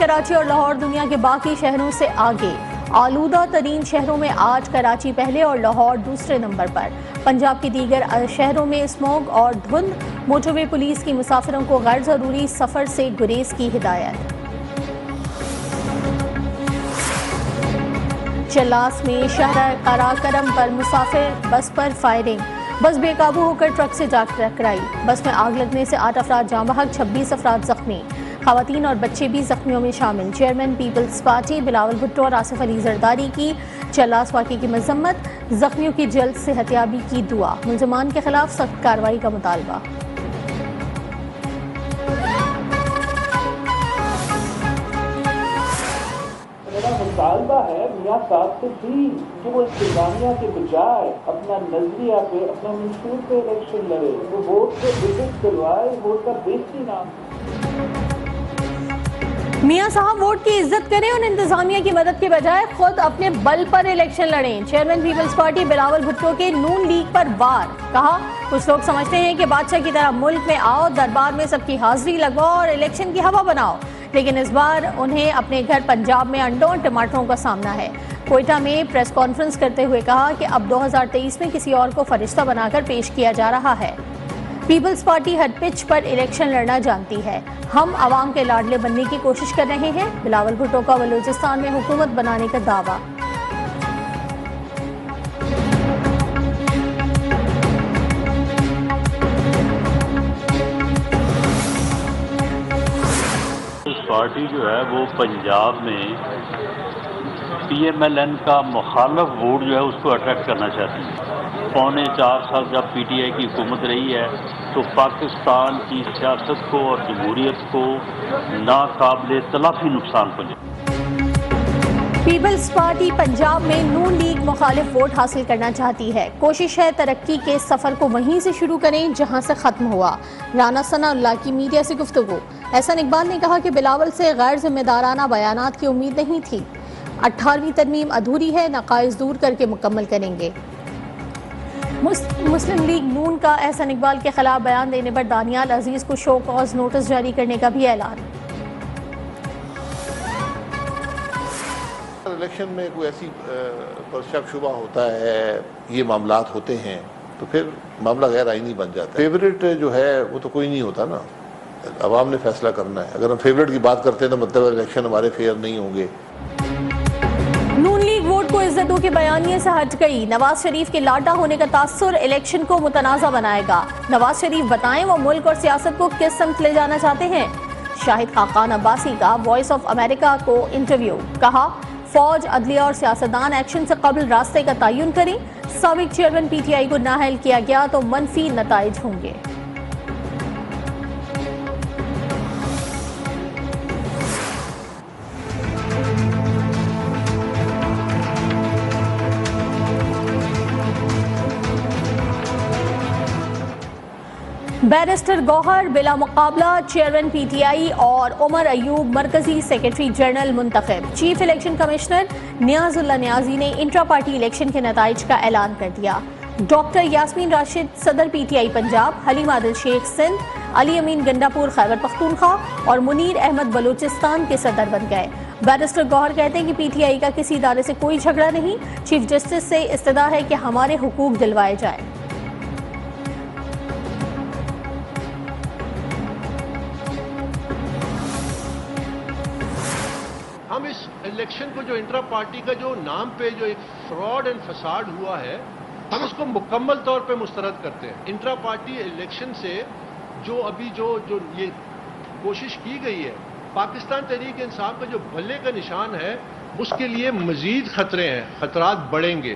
कराची और लाहौर दुनिया के बाकी शहरों से आगे। आलूदा तरीन शहरों में आज कराची पहले और लाहौर दूसरे नंबर पर। पंजाब के दीगर शहरों में स्मॉग और धुंध। मोटरवे पुलिस की मुसाफिरों को गैर जरूरी सफर से गुरेज की हिदायत। चलास में शहर काराकरम पर मुसाफिर बस पर फायरिंग। बस बेकाबू होकर ट्रक से जा टकराई। बस में आग लगने से 8 अफराद जाँ बहक, 26 अफराद जख्मी। खवातीन और बच्चे भी जख्मियों में शामिल। Chairman people's party Bilawal Bhutto और आसिफ अली जरदारी की चलास वाक़े की मजम्मत। जख्मियों की जल्द सेहतियाबी की दुआ। मुल्ज़िमान के खिलाफ सख्त कार्रवाई का मुतालबा। मेरा मुतालबा है मियां साहब से भी कि वो इंतजामिया के बजाय अपना नजरिया पे, अपना मंशूर पे इलेक्शन लड़े, वो वोट से विजिट करवाए, वोट का बेचती ना। मियां साहब वोट की इज्जत करें और इंतजामिया की मदद के बजाय खुद अपने बल पर इलेक्शन लड़ें। Chairman people's party Bilawal Bhutto के नून लीग पर वार। कहा, कुछ लोग समझते हैं कि बादशाह की तरह मुल्क में आओ, दरबार में सबकी हाजिरी लगवाओ और इलेक्शन की हवा बनाओ, लेकिन इस बार उन्हें अपने घर पंजाब में अंडों और टमाटरों का सामना है। कोयटा में प्रेस कॉन्फ्रेंस करते हुए कहा कि अब 2023 में किसी और को फरिश्ता बनाकर पेश किया जा रहा है। पीपल्स पार्टी हर पिच पर इलेक्शन लड़ना जानती है। हम आवाम के लाडले बनने की कोशिश कर रहे हैं। बिलावल भुट्टो का बलूचिस्तान में हुकूमत बनाने का दावा। पार्टी जो है वो पंजाब में PMLN का मुखालफ वोट जो है उसको अट्रैक्ट करना चाहती है। पौने 4 साल जब PTI की हुकूमत रही है तो पाकिस्तान की सियासत को और जमहूरियत को नाकाबिले तलाफी नुकसान पहुंचे। पीपल्स पार्टी पंजाब में नून लीग मुखालिफ वोट हासिल करना चाहती है। कोशिश है तरक्की के सफर को वहीं से शुरू करें जहां से खत्म हुआ। राना सनाउल्लाह की मीडिया से गुफ्तगू। एहसान इकबाल ने कहा कि बिलावल से गैर जिम्मेदाराना बयानात की उम्मीद नहीं थी। 18वीं तरमीम अधूरी है, नकाइज दूर करके मुकम्मल करेंगे। मुस्लिम लीग नून का एहसान इकबाल के खिलाफ बयान देने पर दानियाल अजीज को शो कॉज नोटिस जारी करने का भी ऐलान। इलेक्शन में कोई ऐसी पर शक शुबा होता है, ये मामलात होते हैं तो फिर मामला गैर आईनी बन जाता है। फेवरेट जो है वो तो कोई नहीं होता ना, अवाम ने फैसला करना है। अगर हम फेवरेट की बात करते हैं तो मतलब इलेक्शन हमारे फेयर नहीं होंगे। नून लीग वोट को इज्जत दो के बयानिए से हट गई। नवाज शरीफ के लाटा होने का तासुर इलेक्शन को मुतनाज़ा बनाएगा। नवाज शरीफ बताएं वो मुल्क और सियासत को किस समत ले जाना चाहते हैं। शाहिद खाकान अब्बासी का वॉइस ऑफ अमेरिका को इंटरव्यू। कहा, फौज, अदलिया और सियासतदान एक्शन से कबल रास्ते का तयन करें। साबिक चेयरमैन PTI को नाअहल किया गया तो मनफी नताइज होंगे। बैरिस्टर गौहर बिला मुकाबला चेयरमैन PTI और उमर अयूब मरकजी सेक्रेटरी जनरल मुंतखब। Chief election commissioner Niazullah Niazi ने इंट्रा पार्टी इलेक्शन के नताइज का ऐलान कर दिया। डॉक्टर यास्मीन राशिद सदर PTI पंजाब, हलीम आदिल शेख सिंध, अली अमीन गंडापुर खैबर पख्तूनख्वा और मुनीर अहमद बलूचिस्तान के सदर बन गए। बैरिस्टर गौहर कहते हैं कि PTI का किसी इदारे से कोई झगड़ा नहीं। चीफ जस्टिस से इस्तदा है कि हमारे हुकूक दिलवाए जाए। हम इस इलेक्शन को जो इंट्रा पार्टी का जो नाम पे जो एक फ्रॉड एंड फसाड हुआ है, हम इसको मुकम्मल तौर पे मुस्तरद करते हैं। इंट्रा पार्टी इलेक्शन से जो अभी जो ये कोशिश की गई है, पाकिस्तान तहरीक इंसाफ का जो भले का निशान है, उसके लिए मजीद खतरे हैं, खतरात बढ़ेंगे।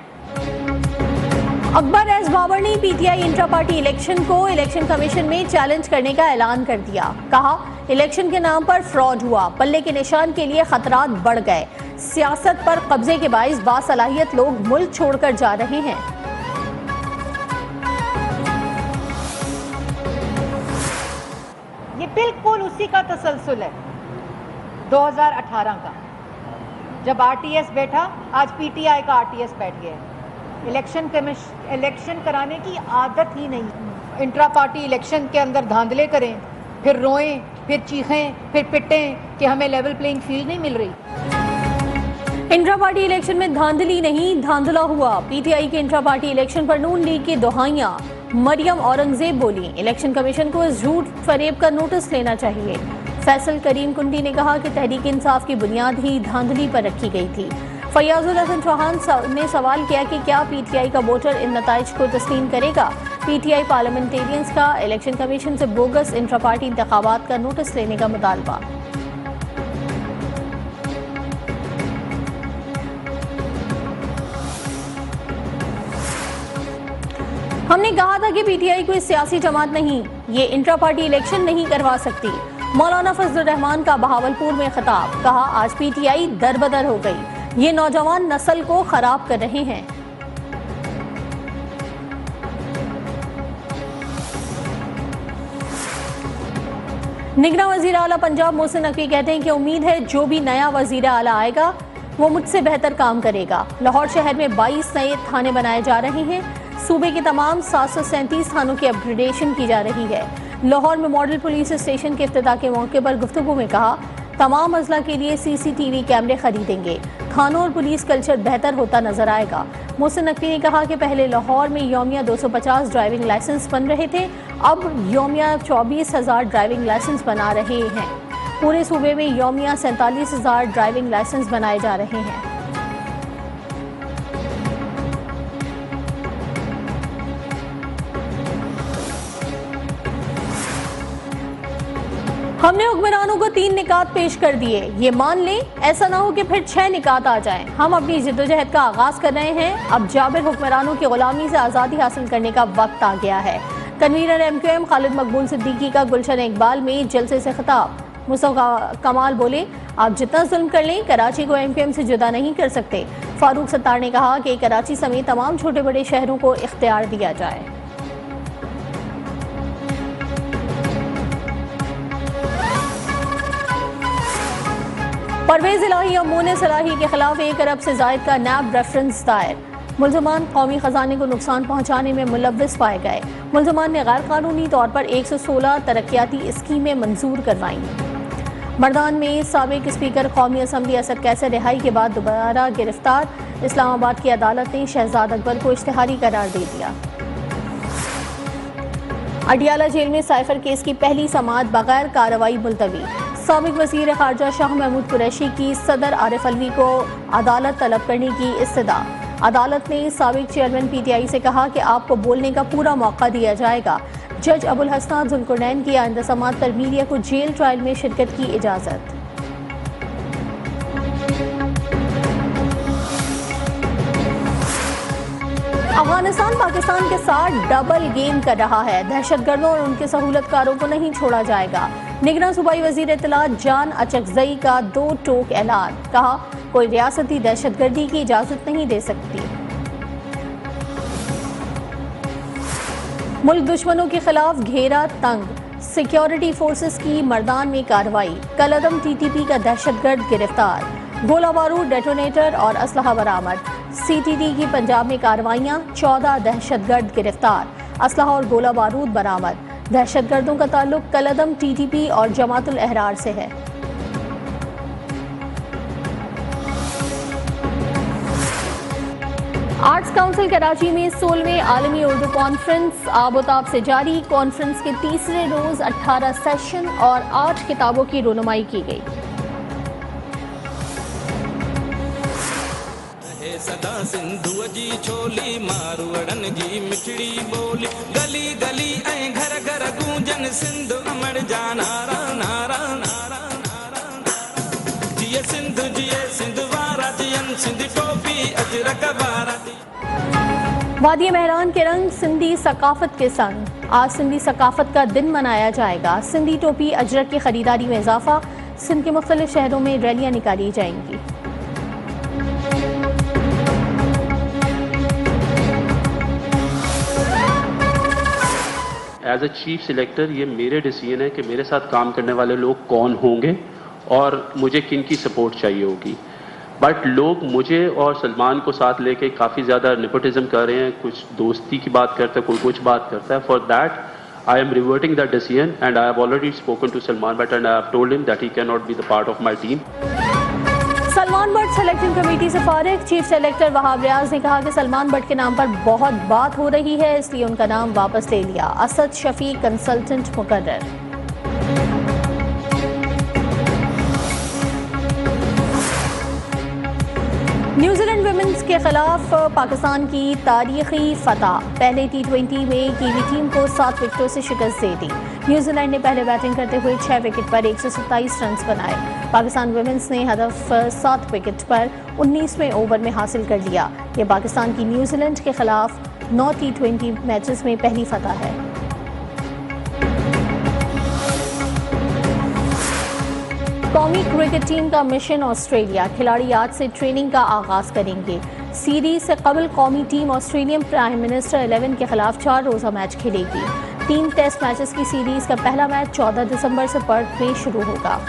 अकबर एस बाबर ने PTI इंट्रा पार्टी इलेक्शन को इलेक्शन कमीशन में चैलेंज करने का ऐलान कर दिया। कहा, इलेक्शन के नाम पर फ्रॉड हुआ, पल्ले के निशान के लिए खतरात बढ़ गए। सियासत पर कब्जे के बाइस बासलाहियत लोग मुल्क छोड़कर जा रहे हैं। ये बिल्कुल उसी का तसलसल है 2018 का, जब RTS बैठा, आज PTI का RTS बैठ गया है। इलेक्शन कराने की आदत ही नहीं। इंट्रा पार्टी इलेक्शन के अंदर धांधले करें, फिर रोएं फिर चीखें, फिर पिटें कि हमें लेवल प्लेइंग फील्ड नहीं मिल रही। इंट्रा पार्टी इलेक्शन में धांधली नहीं धांधला हुआ। पीटीआई के इंट्रा पार्टी इलेक्शन पर नून लीग की दुहाइयां। मरियम औरंगजेब बोली, इलेक्शन कमीशन को इस झूठ फरेब का नोटिस लेना चाहिए। फैसल करीम कुंडी ने कहा कि तहरीक इंसाफ की बुनियाद ही धांधली पर रखी गई थी। फयाजुल हसन चौहान ने सवाल किया कि क्या पीटीआई का वोटर इन नताइज को तस्लीम करेगा। पीटीआई पार्लियामेंटेरियंस का इलेक्शन कमीशन से बोगस इंट्रा पार्टी इंतखाबात का नोटिस लेने का मुतालबा। हमने कहा था कि पीटीआई कोई सियासी जमात नहीं, ये इंट्रा पार्टी इलेक्शन नहीं करवा सकती। मौलाना फजलुर रहमान का बहावलपुर में खिताब, कहा आज पीटीआई दरबदर हो गई, ये नौजवान नस्ल को खराब कर रहे हैं। निगरान वजीर आला पंजाब मोहसिन नकवी कहते हैं कि उम्मीद है जो भी नया वजीर आला आएगा वो मुझसे बेहतर काम करेगा। लाहौर शहर में 22 नए थाने बनाए जा रहे हैं। सूबे के तमाम 737 थानों की अपग्रेडेशन की जा रही है। लाहौर में मॉडल पुलिस स्टेशन के इफ्तिताह के मौके पर गुफ्तगू में कहा, तमाम अजला के लिए सीसीटीवी कैमरे खरीदेंगे, थानों और पुलिस कल्चर बेहतर होता नजर आएगा। मोहसिन नकवी ने कहा कि पहले लाहौर में यौमिया 250 ड्राइविंग लाइसेंस बन रहे थे, अब यौमिया 24,000 ड्राइविंग लाइसेंस बना रहे हैं। पूरे सूबे में यौमिया 47,000 ड्राइविंग लाइसेंस बनाए जा रहे हैं। हमने हुक्मरानों को 3 निकात पेश कर दिए, ये मान लें, ऐसा ना हो कि फिर 6 निकात आ जाएं। हम अपनी जिद्दोजहद का आगाज कर रहे हैं। अब जाबिर हुक्मरानों की गुलामी से आज़ादी हासिल करने का वक्त आ गया है। कन्वीनर MQM खालिद मकबूल सिद्दीकी का गुलशन इकबाल में जलसे से खिताब। मुस्तफा कमाल बोले, आप जितना जुल्म कर लें कराची को MQM से जुदा नहीं कर सकते। फारूक सत्तार ने कहा कि कराची समेत तमाम छोटे बड़े शहरों को इख्तियार दिया जाए। परवेज इलाही और मोने सलाही के खिलाफ 1 अरब से जायद का नैब रेफरेंस दायर। मुल्ज़मान कौमी खजाने को नुकसान पहुंचाने में मुलव्विस पाए गए। मुल्ज़मान ने गैर कानूनी तौर पर 116 तरक्याती स्कीमें मंजूर करवाईं। मर्दान में साबिक स्पीकर कौमी असम्बली असद कैसर रिहाई के बाद दोबारा गिरफ्तार। इस्लामाबाद की अदालत ने शहजाद अकबर को इश्तिहारी करार दे दिया। अडियाला जेल में साइफर केस की पहली समाअत बगैर कार्रवाई मुलतवी। साबिक वज़ीर ख़ारजा शाह महमूद कुरैशी की सदर आरिफ अलवी को अदालत तलब करने की इस्तदा। अदालत ने साबिक चेयरमैन PTI से कहा कि आपको बोलने का पूरा मौका दिया जाएगा। जज अबुल हसनात जुल्कुरनैन की आइंदा समाअत पर मीडिया को जेल ट्रायल में शिरकत की इजाज़त। अफगानिस्तान पाकिस्तान के साथ डबल गेम कर रहा है। दहशतगर्दों और उनके सहूलतकारों को नहीं छोड़ा जाएगा। निगरान सूबाई वजीर इत्तलात जान अचकजई का 2 टोक ऐलान, कहा कोई रियासती दहशतगर्दी की इजाजत नहीं दे सकती। मुल्क दुश्मनों के खिलाफ घेरा तंग, सिक्योरिटी फोर्सेस की मर्दान में कार्रवाई। कलअदम TTP का दहशतगर्द गिरफ्तार। गोला बारूद, डेटोनेटर और असलहा बरामद। CTD की पंजाब में कार्रवाइयां, 14 दहशतगर्द गिरफ्तार। असलहा और गोला बारूद बरामद। दहशतगर्दों का ताल्लुक कलअदम TTP और जमातुल अहरार से है। आर्ट्स काउंसिल कराची में 16वें आलमी उर्दू कॉन्फ्रेंस आबोताब से जारी। कॉन्फ्रेंस के तीसरे रोज 18 सेशन और 8 किताबों की रोनुमाई की गई। सदा सिंधु जी छोली मारवड़न जी मिठड़ी बोली गली गली ऐं घर घर गूंजन सिंधु अमर जा नारा नारा नारा नारा जिए सिंधु वारा जियन सिंध टोपी अजरक वारा। वादी मेहरान के रंग सिंधी सकाफत के संग आज सिंधी सकाफत का दिन मनाया जाएगा। सिंधी टोपी अजरक की खरीदारी में इजाफा। सिंध के मुख्तलिफ शहरों में रैलियां निकाली जाएंगी। एज अ चीफ सिलेक्टर ये मेरे डिसीजन है कि मेरे साथ काम करने वाले लोग कौन होंगे और मुझे किन की सपोर्ट चाहिए होगी। बट लोग मुझे और सलमान को साथ लेके काफ़ी ज़्यादा नेपोटिज्म कर रहे हैं, कुछ दोस्ती की बात करता है, कोई कुछ बात करता है। For that I am reverting that decision, and I have already spoken to Salman Butt and I have told him that he cannot be the part of my team. Salman but selection committee से फारिग। Chief selector Wahab Riaz ने कहा कि Salman but के नाम पर बहुत बात हो रही है, इसलिए उनका नाम वापस ले लिया। असद शफीक कंसल्टेंट मुकर्रर। न्यूजीलैंड विमेंस के खिलाफ पाकिस्तान की तारीखी फतह। पहले T20 में कीवी टीम को 7 विकेटों से शिकस्त दे दी। न्यूजीलैंड ने पहले बैटिंग करते हुए 6 विकेट पर 127 रन बनाए। पाकिस्तान विमेंस ने हदफ 7 विकेट पर 19वें ओवर में हासिल कर लिया। ये पाकिस्तान की न्यूजीलैंड के खिलाफ 9 T20 मैचेस में पहली फतह है। कौमी क्रिकेट टीम का मिशन ऑस्ट्रेलिया। खिलाड़ी आज से ट्रेनिंग का आगाज करेंगे। सीरीज से कबल कौमी टीम ऑस्ट्रेलियन प्राइम मिनिस्टर 11 के खिलाफ 4 रोजा मैच खेलेगी। 3 टेस्ट मैचेस की सीरीज का पहला मैच 14 दिसंबर से पर्थ में शुरू होगा।